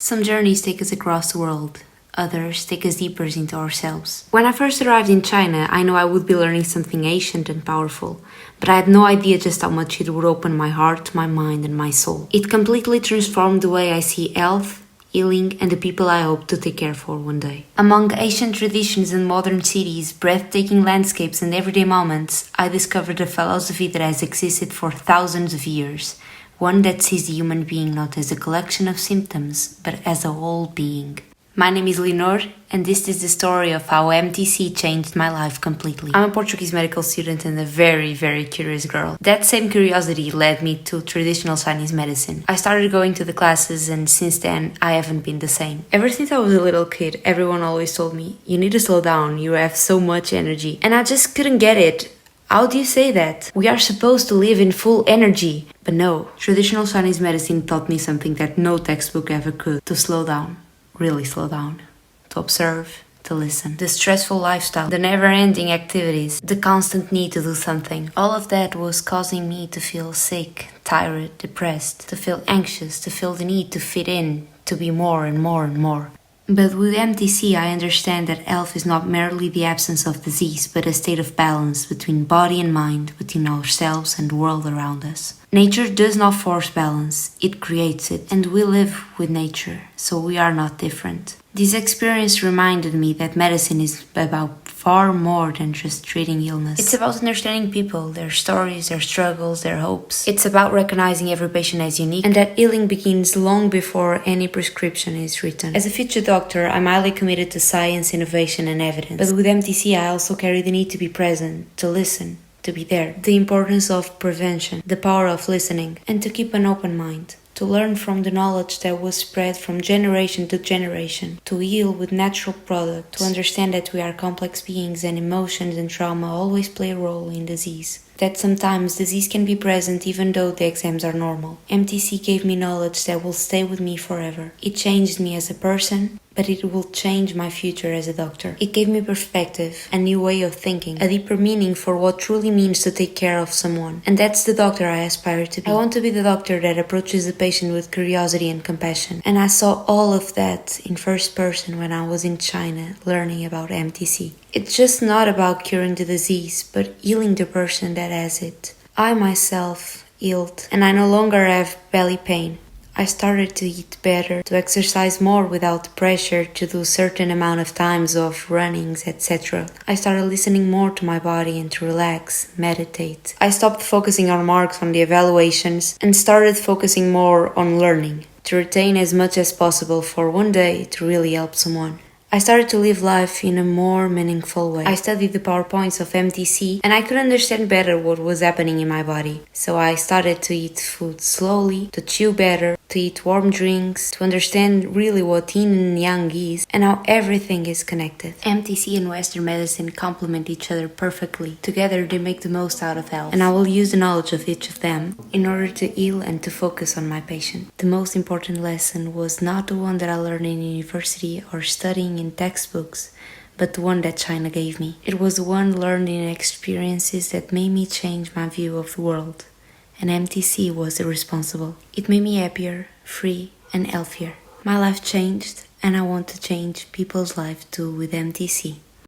Some journeys take us across the world, others take us deeper into ourselves. When I first arrived in China, I knew I would be learning something ancient and powerful, but I had no idea just how much it would open my heart, my mind, and my soul. It completely transformed the way I see health, healing, and the people I hope to take care for one day. Among ancient traditions and modern cities, breathtaking landscapes, and everyday moments, I discovered a philosophy that has existed for thousands of years. One that sees the human being not as a collection of symptoms, but as a whole being. My name is Leonor, and this is the story of how MTC changed my life completely. I'm a Portuguese medical student and a very, very curious girl. That same curiosity led me to traditional Chinese medicine. I started going to the classes, and since then, I haven't been the same. Ever since I was a little kid, everyone always told me, "You need to slow down, you have so much energy." And I just couldn't get it. How do you say that? We are supposed to live in full energy. But no, traditional Chinese medicine taught me something that no textbook ever could. To slow down. Really slow down. To observe. To listen. The stressful lifestyle. The never-ending activities. The constant need to do something. All of that was causing me to feel sick, tired, depressed. To feel anxious. To feel the need to fit in. To be more and more and more. But with MTC, I understand that health is not merely the absence of disease, but a state of balance between body and mind, between ourselves and the world around us. Nature does not force balance, it creates it, and we live with nature, so we are not different. This experience reminded me that medicine is about far more than just treating illness. It's about understanding people, their stories, their struggles, their hopes. It's about recognizing every patient as unique, and that healing begins long before any prescription is written. As a future doctor, I'm highly committed to science, innovation, and evidence. But with MTC, I also carry the need to be present, to listen, to be there. The importance of prevention, the power of listening, and to keep an open mind. To learn from the knowledge that was spread from generation to generation, to heal with natural products, to understand that we are complex beings and emotions and trauma always play a role in disease. That sometimes disease can be present even though the exams are normal. MTC gave me knowledge that will stay with me forever. It changed me as a person, but it will change my future as a doctor. It gave me perspective, a new way of thinking, a deeper meaning for what truly means to take care of someone. And that's the doctor I aspire to be. I want to be the doctor that approaches the patient with curiosity and compassion. And I saw all of that in first person when I was in China learning about MTC. It's just not about curing the disease, but healing the person that has it. I myself healed, and I no longer have belly pain. I started to eat better, to exercise more without the pressure to do certain amount of times of runnings, etc. I started listening more to my body and to relax, meditate. I stopped focusing on marks on the evaluations and started focusing more on learning, to retain as much as possible for one day to really help someone. I started to live life in a more meaningful way. I studied the PowerPoints of MTC and I could understand better what was happening in my body. So I started to eat food slowly, to chew better, to eat warm drinks, to understand really what yin and yang is and how everything is connected. MTC and Western medicine complement each other perfectly. Together they make the most out of health. And I will use the knowledge of each of them in order to heal and to focus on my patient. The most important lesson was not the one that I learned in university or studying in textbooks, but the one that China gave me. It was one learned in experiences that made me change my view of the world, and MTC was the responsible. It made me happier, free, and healthier. My life changed, and I want to change people's lives too with MTC.